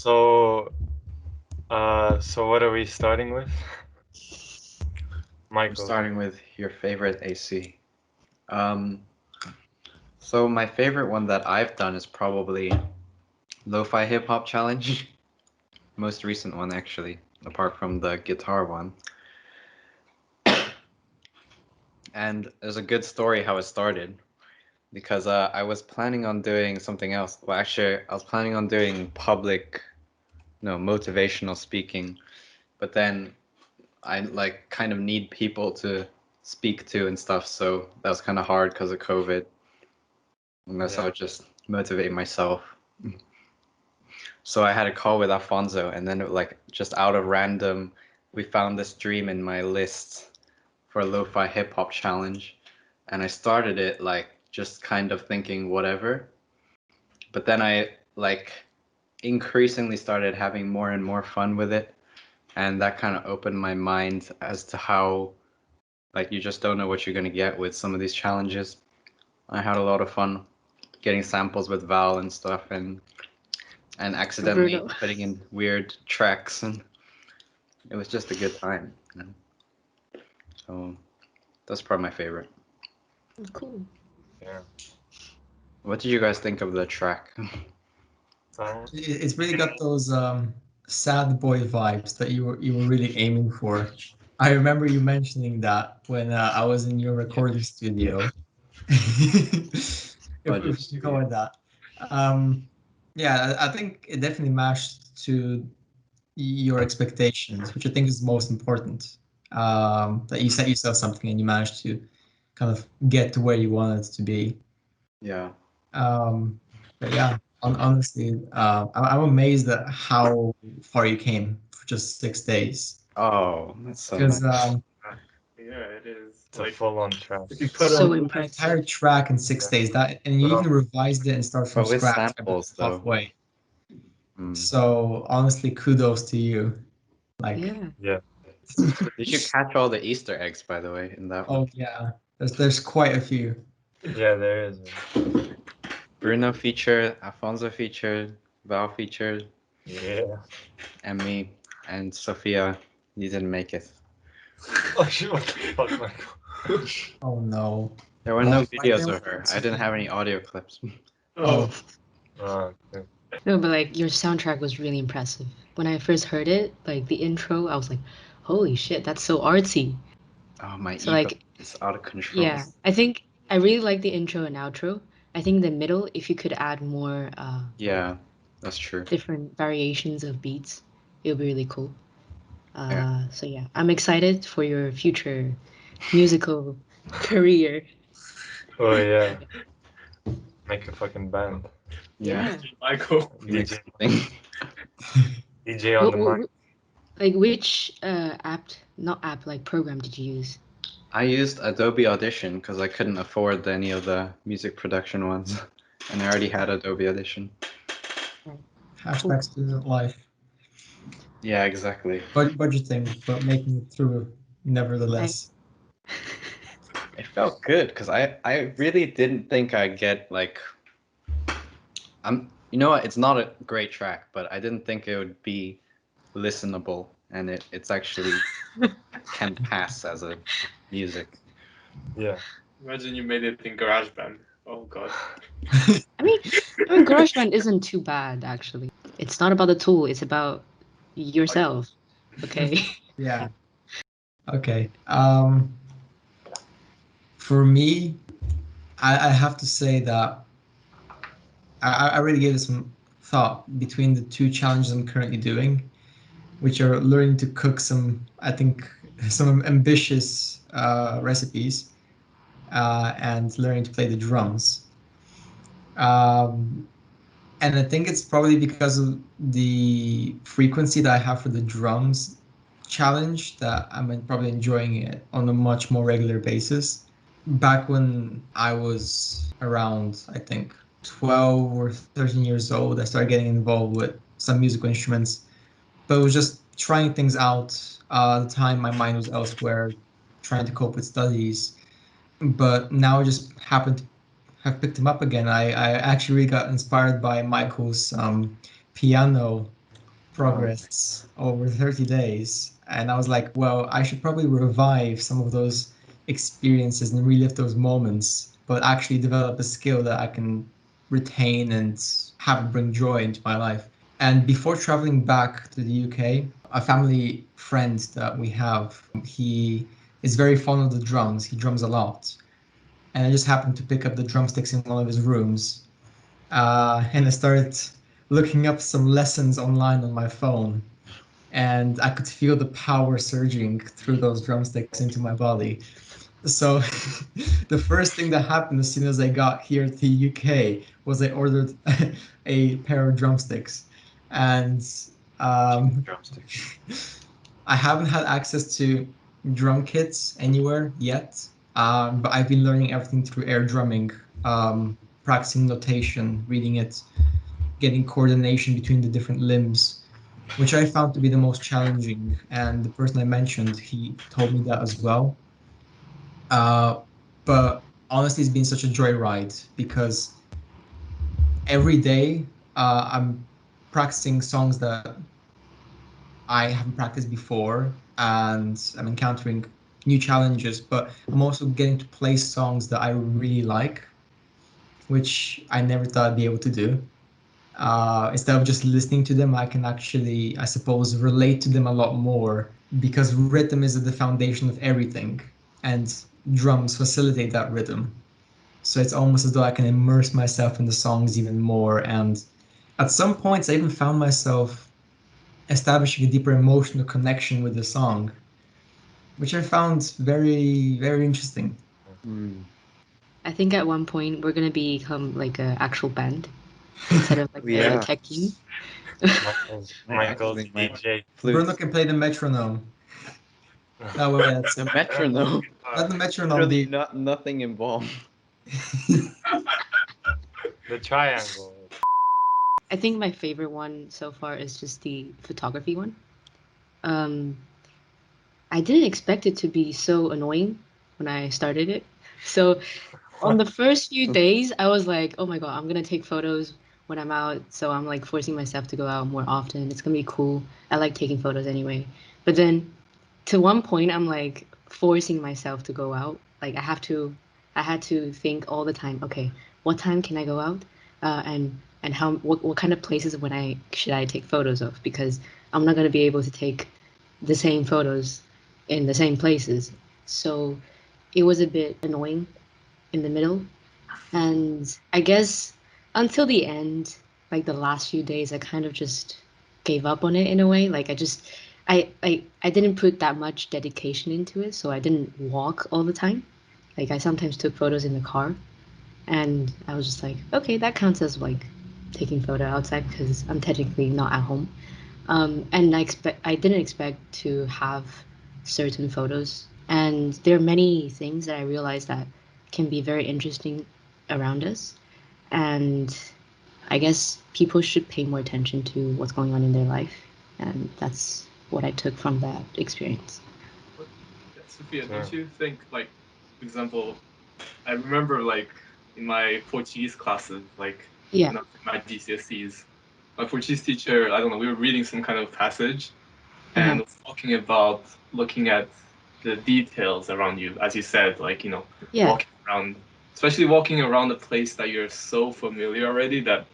So, so what are we starting with? I'm Michael. starting with your favorite AC. Um, so my favorite one that I've done is probably Lo-Fi Hip Hop Challenge. Most recent one, actually, apart from the guitar one. And there's a good story how it started because I was planning on doing something else. Well, actually, I was planning on doing public, motivational speaking, but then I like kind of need people to speak to and stuff, so that was kind of hard because of COVID. Unless I Yeah. would just motivate myself. So I had a call with Afonso, and then like just out of random, we found this dream in my list for a lo-fi hip hop challenge, and I started it like just kind of thinking whatever, but then I like increasingly started having more and more fun with it, and that kind of opened my mind as to how like you just don't know what you're gonna get with some of these challenges. I had a lot of fun getting samples with Val and stuff, and accidentally Bruno. putting in weird tracks, and it was just a good time. So that's probably my favorite. Cool. Yeah. What did you guys think of the track? So, It's really got those sad boy vibes that you were really aiming for. I remember you mentioning that when I was in your recording studio. if Budget you can call studio. it that. Yeah, I think it definitely matched to your expectations, which I think is most important. That you set yourself something and you managed to kind of get to where you wanted to be. Yeah. But yeah, honestly, I'm amazed at how far you came for just 6 days. Oh, that's so Because nice. Yeah, it is. it's a Like, full-on track. if you put So on an impressive. entire track in 6 days, that and you Well, even revised it and start from But with scratch about samples, though. halfway. Mm. So honestly, kudos to you. Like, Yeah. Yeah. Did you catch all the Easter eggs, by the way, in that one? oh yeah, there's quite a few. Yeah, there is. Bruno featured, Afonso featured, Val featured, Yeah. and me, and Sofia. You didn't make it. Oh shit! What the fuck, Michael? Oh no. There were Oh, no right videos there of her. with I didn't have any audio clips. Oh, Oh, okay. No, but like your soundtrack was really impressive. When I first heard it, like the intro, I was like, "Holy shit, that's so artsy." Oh, my So ego like, is out of control. yeah, I think I really like the intro and outro. I think the middle, if you could add more Yeah, that's true. different variations of beats, it would be really cool. Yeah. So yeah, I'm excited for your future musical career. Oh yeah. Make a fucking band. Yeah. Michael. Next DJ, thing. DJ on the mic. Like which not app, like program did you use? I used Adobe Audition because I couldn't afford any of the music production ones, and I already had Adobe Audition. hashtag student life. Yeah, exactly. Budgeting, but making it through nevertheless. It felt good because I really didn't think I'd get like you know what, it's not a great track, but I didn't think it would be listenable, and it's actually can pass as a music. Yeah. Imagine you made it in GarageBand. Oh god. I mean, GarageBand isn't too bad actually. It's not about the tool; it's about yourself. Okay. Yeah. Okay. For me, I have to say that I really gave it some thought between the two challenges I'm currently doing, which are learning to cook some, I think, some ambitious recipes, and learning to play the drums. Um, and I think it's probably because of the frequency that I have for the drums challenge that I'm probably enjoying it on a much more regular basis. Back when I was around, I think, 12 or 13 years old, I started getting involved with some musical instruments, but it was just trying things out. At the time, my mind was elsewhere, trying to cope with studies. But now I just happened to have picked him up again. I actually really got inspired by Michael's piano progress over 30 days. And I was like, well, I should probably revive some of those experiences and relive those moments, but actually develop a skill that I can retain and have it bring joy into my life. And before traveling back to the UK, a family friend that we have, he is very fond of the drums. He drums a lot. And I just happened to pick up the drumsticks in one of his rooms. And I started looking up some lessons online on my phone. And I could feel the power surging through those drumsticks into my body. So the first thing that happened as soon as I got here to the UK was I ordered a pair of drumsticks. And Drumsticks. I haven't had access to drum kits anywhere yet, but I've been learning everything through air drumming, practicing notation, reading it, getting coordination between the different limbs, which I found to be the most challenging. And the person I mentioned, he told me that as well. Uh, but honestly, it's been such a joyride because every day I'm practicing songs that I haven't practiced before, and I'm encountering new challenges, but I'm also getting to play songs that I really like, which I never thought I'd be able to do. Instead of just listening to them, I can actually, I suppose, relate to them a lot more because rhythm is at the foundation of everything, and drums facilitate that rhythm. So it's almost as though I can immerse myself in the songs even more. And at some points, I even found myself establishing a deeper emotional connection with the song, which I found very, very interesting. Mm. I think at one point we're gonna become like a actual band instead of like a Yeah. tech team. Michael's Actually, my DJ. Bruno flute. can play the metronome. No, wait, that's The metronome. let the metronome Literally be. nothing involved. The triangle. I think my favorite one so far is just the photography one. Um, I didn't expect it to be so annoying when I started it. So on the first few days, I was like, oh my God, I'm gonna take photos when I'm out. So I'm like forcing myself to go out more often. It's gonna be cool. I like taking photos anyway. But then to one point, I'm like forcing myself to go out. Like I had to think all the time, okay, what time can I go out? And how what kind of places when I should I take photos of? Because I'm not gonna be able to take the same photos in the same places. So it was a bit annoying in the middle. And I guess until the end, like the last few days, I kind of just gave up on it in a way. Like I didn't put that much dedication into it, so I didn't walk all the time. Like I sometimes took photos in the car, and I was just like, okay, that counts as like taking photo outside because I'm technically not at home. And I didn't expect to have certain photos, and there are many things that I realized that can be very interesting around us, and I guess people should pay more attention to what's going on in their life, and that's what I took from that experience. But, Sophia, Yeah. don't you think, like, for example, I remember, like, in my Portuguese classes, like, Yeah. when I was in my GCSEs, my Portuguese teacher, I don't know, we were reading some kind of passage and Uh-huh. was talking about looking at the details around you, as you said, like, Yeah. walking around, especially walking around a place that you're so familiar already that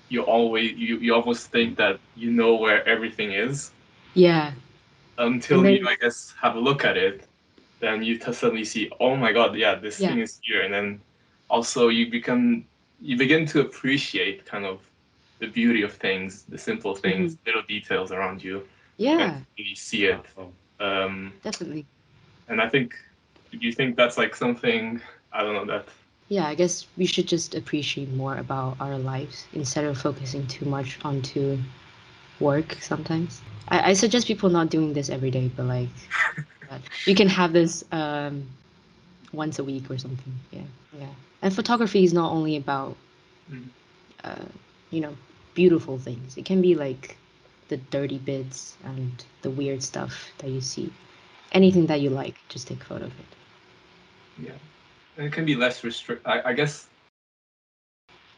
you almost think that you know where everything is Yeah. And until you, then I guess, have a look at it. Then you suddenly see, oh my God, yeah, this yeah. thing is here. And then also you begin to appreciate kind of the beauty of things, the simple things, little details around you, and Yeah, you see it. Um, definitely. and I think, do you think that's like something, I don't know, that, Yeah, I guess we should just appreciate more about our lives instead of focusing too much onto work sometimes. I suggest people not doing this every day, but like you can have this once a week or something. Yeah, yeah. And photography is not only about mm, uh, you know beautiful things. It can be like the dirty bits and the weird stuff that you see. Anything that you like, just take a photo of it. yeah. And it can be less I guess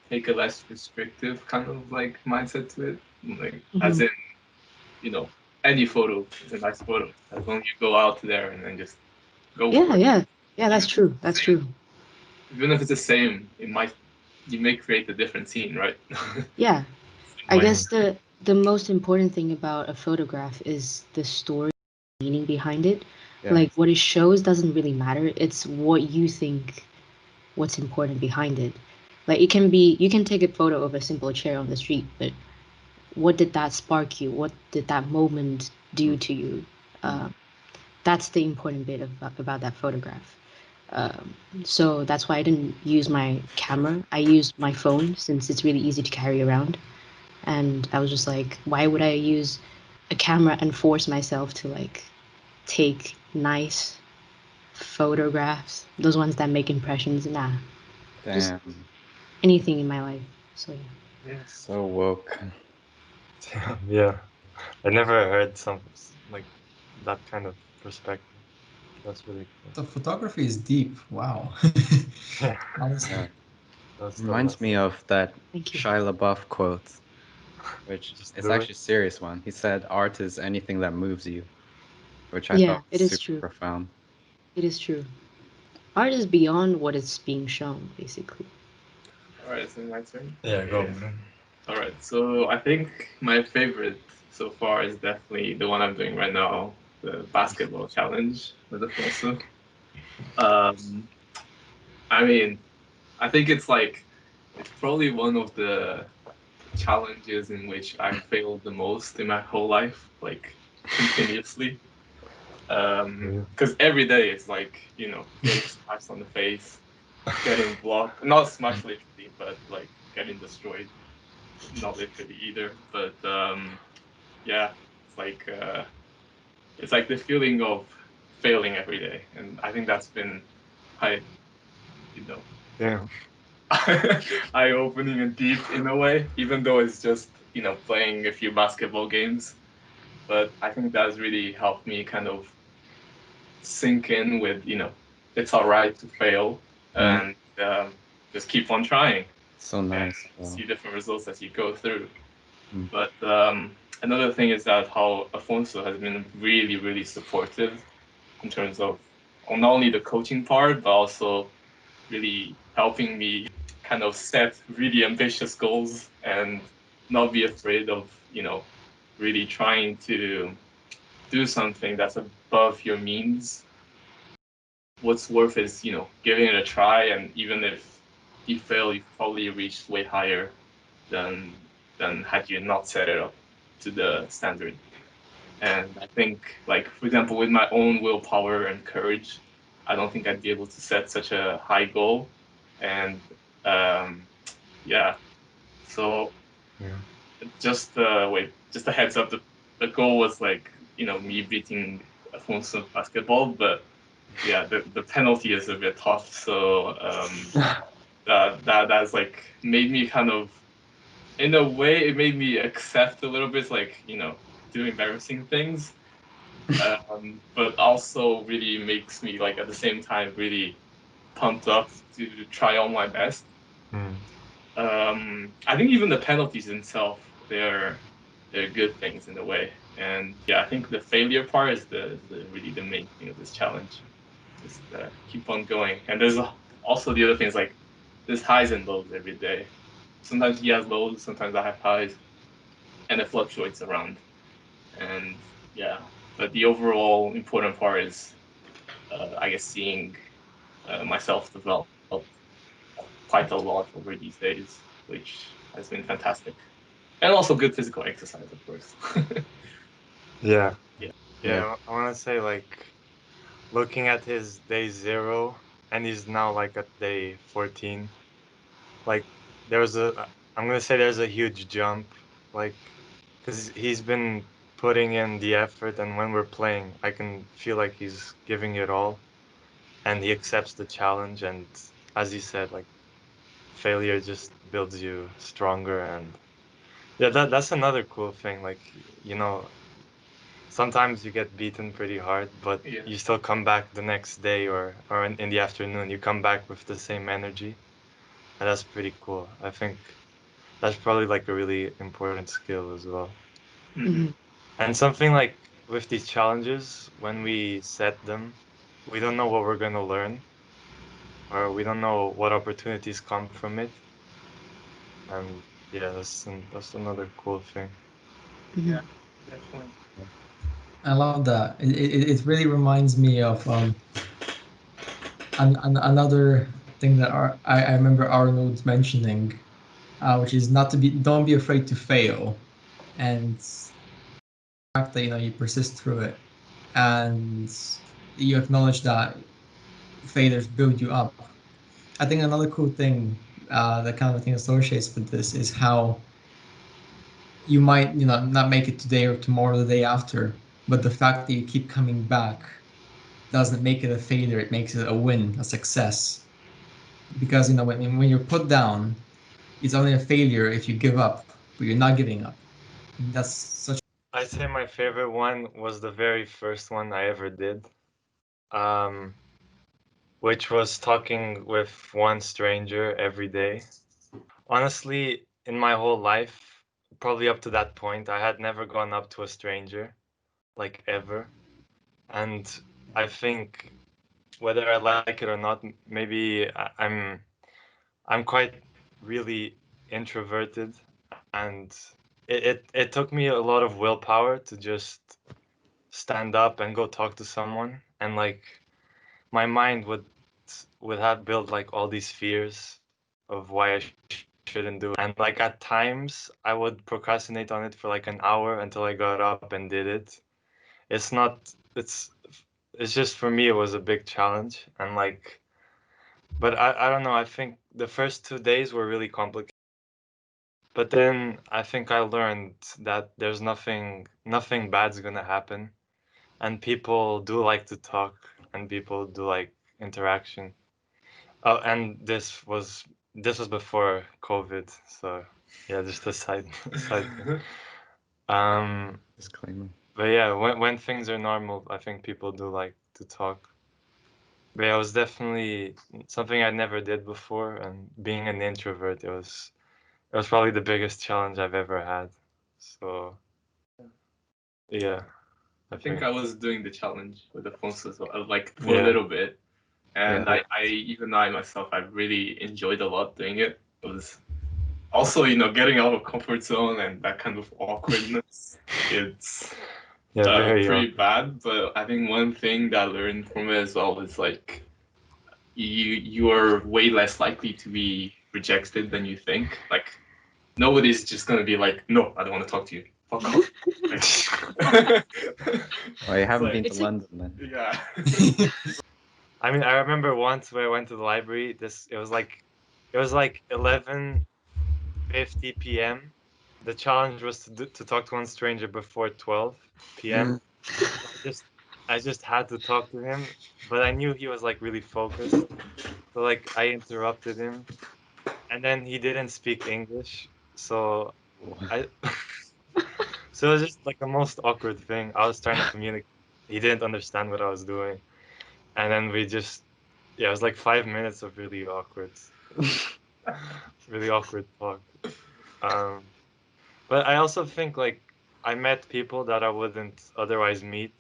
take a less restrictive kind of like mindset to it. Like, as Mhm. in, any photo is a nice photo as long as you go out there and then just go for it. Yeah, that's true. That's true. Even if it's the same, you may create a different scene, right? Yeah. I guess the most important thing about a photograph is the story meaning behind it. Yeah. Like what it shows doesn't really matter. It's what you think what's important behind it. Like you can take a photo of a simple chair on the street, but what did that spark you? What did that moment do to you? That's the important bit about that photograph. So that's why I didn't use my camera. I used my phone since it's really easy to carry around. And I was just like, why would I use a camera and force myself to like take nice photographs, those ones that make impressions? Nah, just Damn. anything in my life. So yeah. So woke. Yeah, I never heard some like that kind of perspective. That's really cool. So photography is deep. Wow. Yeah, Honestly. Yeah. that's Reminds me of that Thank you. Shia LaBeouf quote, which Just is do it. actually a serious one. He said, "Art is anything that moves you," which I Yeah, thought it was is super true. profound. It is true. Art is beyond what is being shown, basically. All right, so my turn. Yeah, go. Bruno. All right, so I think my favorite so far is definitely the one I'm doing right now, the basketball challenge with Afonso. I mean, I think it's probably one of the challenges in which I failed the most in my whole life, like continuously. Because every day it's getting smashed on the face, getting blocked, not smashed literally, but like getting destroyed, not literally either. But yeah, it's like the feeling of failing every day, and I think that's been quite, Yeah. eye-opening and deep in a way, even though it's just playing a few basketball games. But I think that's really helped me kind of sink in with it's all right to fail and just keep on trying So and nice. see different results as you go through. Mm. But another thing is that how Afonso has been really, really supportive in terms of not only the coaching part, but also really helping me kind of set really ambitious goals and not be afraid of, really trying to do something that's above your means. What's worth is, giving it a try, and even if you fail, you've probably reached way higher than had you not set it up to the standard. And I think, like, for example, with my own willpower and courage, I don't think I'd be able to set such a high goal. And yeah, so just just a heads up, the goal was me beating Afonso basketball, but yeah, the penalty is a bit tough. So that's like made me kind of, in a way, it made me accept a little bit, do embarrassing things. But also really makes me at the same time really pumped up to try all my best. I think even the penalties themselves, they're good things in a way. And yeah, I think the failure part is really the main thing of this challenge. Just keep on going. And there's also the other things, like there's highs and lows every day. Sometimes he has lows, sometimes I have highs, and it fluctuates around. And yeah, but the overall important part is, I guess, seeing myself develop quite a lot over these days, which has been fantastic. And also good physical exercise, of course. Yeah. Yeah. Yeah, I want to say, like, looking at his day 0 and he's now like at day 14, like I'm gonna say there's a huge jump, like, because he's been putting in the effort, and when we're playing, I can feel like he's giving it all, and he accepts the challenge, and as he said, like, failure just builds you stronger. And yeah, that's another cool thing, like, you know, sometimes you get beaten pretty hard, but you still come back the next day, or in the afternoon, you come back with the same energy. And that's pretty cool. I think that's probably like a really important skill as well. Mm-hmm. And something like with these challenges, when we set them, we don't know what we're going to learn, or we don't know what opportunities come from it. And yeah, that's another cool thing. Yeah, definitely. I love that. It really reminds me of another thing that I remember Arnold mentioning, which is not to be don't be afraid to fail, and the fact that you persist through it, and you acknowledge that failures build you up. I think another cool thing that kind of thing associates with this is how you might not make it today or tomorrow or the day after, but the fact that you keep coming back doesn't make it a failure. It makes it a win, a success. Because when you're put down, it's only a failure if you give up, but you're not giving up. That's such. I'd say my favorite one was the very first one I ever did, um, which was talking with one stranger every day. Honestly, in my whole life, probably up to that point, I had never gone up to a stranger, like ever. And I think whether I like it or not, maybe I'm quite really introverted, and it took me a lot of willpower to just stand up and go talk to someone, and like my mind would have built like all these fears of why I shouldn't do it. And like at times I would procrastinate on it for like an hour until I got up and did it. It's not it's just for me it was a big challenge, and like but I don't know, I think the first 2 days were really complicated. But then I think I learned that there's nothing bad's gonna happen, and people do like to talk, and people do like interaction. Oh, and this was before COVID, so yeah, just a side side thing. Disclaimer. But yeah, when things are normal, I think people do like to talk. But yeah, it was definitely something I never did before, and being an introvert, it was probably the biggest challenge I've ever had. So yeah, I I think think I was doing the challenge with Afonso as well, like for a yeah, little bit. And Yeah. even I myself, I really enjoyed a lot doing it. It was also, getting out of comfort zone and that kind of awkwardness. It's yeah, very pretty awkward. bad. But I think one thing that I learned from it as well is like you are way less likely to be rejected than you think. Like nobody's just gonna be like, no, I don't want to talk to you. Fuck off. Well, you haven't like, been to It's like London then. yeah. I mean, I remember once where I went to the library. It was like 11:50 p.m. The challenge was to talk to one stranger before 12 p.m. I just had to talk to him, but I knew he was like really focused. So like I interrupted him, and then he didn't speak English. So I so it was just like the most awkward thing. I was trying to communicate. He didn't understand what I was doing. And then yeah, it was like 5 minutes of really awkward talk. Um, but I also think like I met people that I wouldn't otherwise meet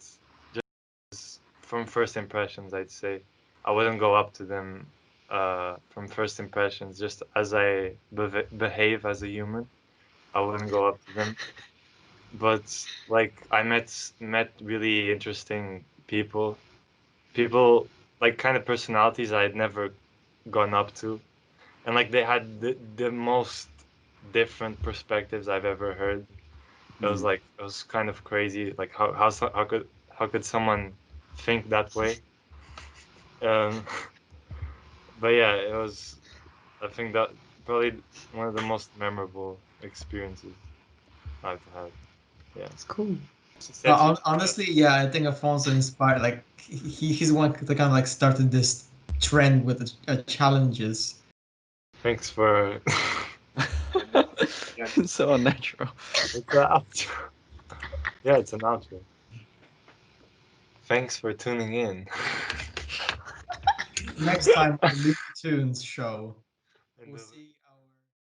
just from first impressions, I'd say. I wouldn't go up to them from first impressions, just as I behave as a human. I wouldn't go up to them. But like I met really interesting people like kind of personalities I'd never gone up to, and like they had the most different perspectives I've ever heard. It was kind of crazy. Like how could someone think that way? Um, but yeah, it was. I think that probably one of the most memorable experiences I've had. Yeah. it's cool. Sofia, Honestly, yeah, I think Afonso inspired. Like he's the one that kind of like started this trend with the challenges. thanks for. It's so unnatural. It's an outro. Yeah, it's an outro. Thanks for tuning in. Next time on the Looney Tunes show, And we'll see.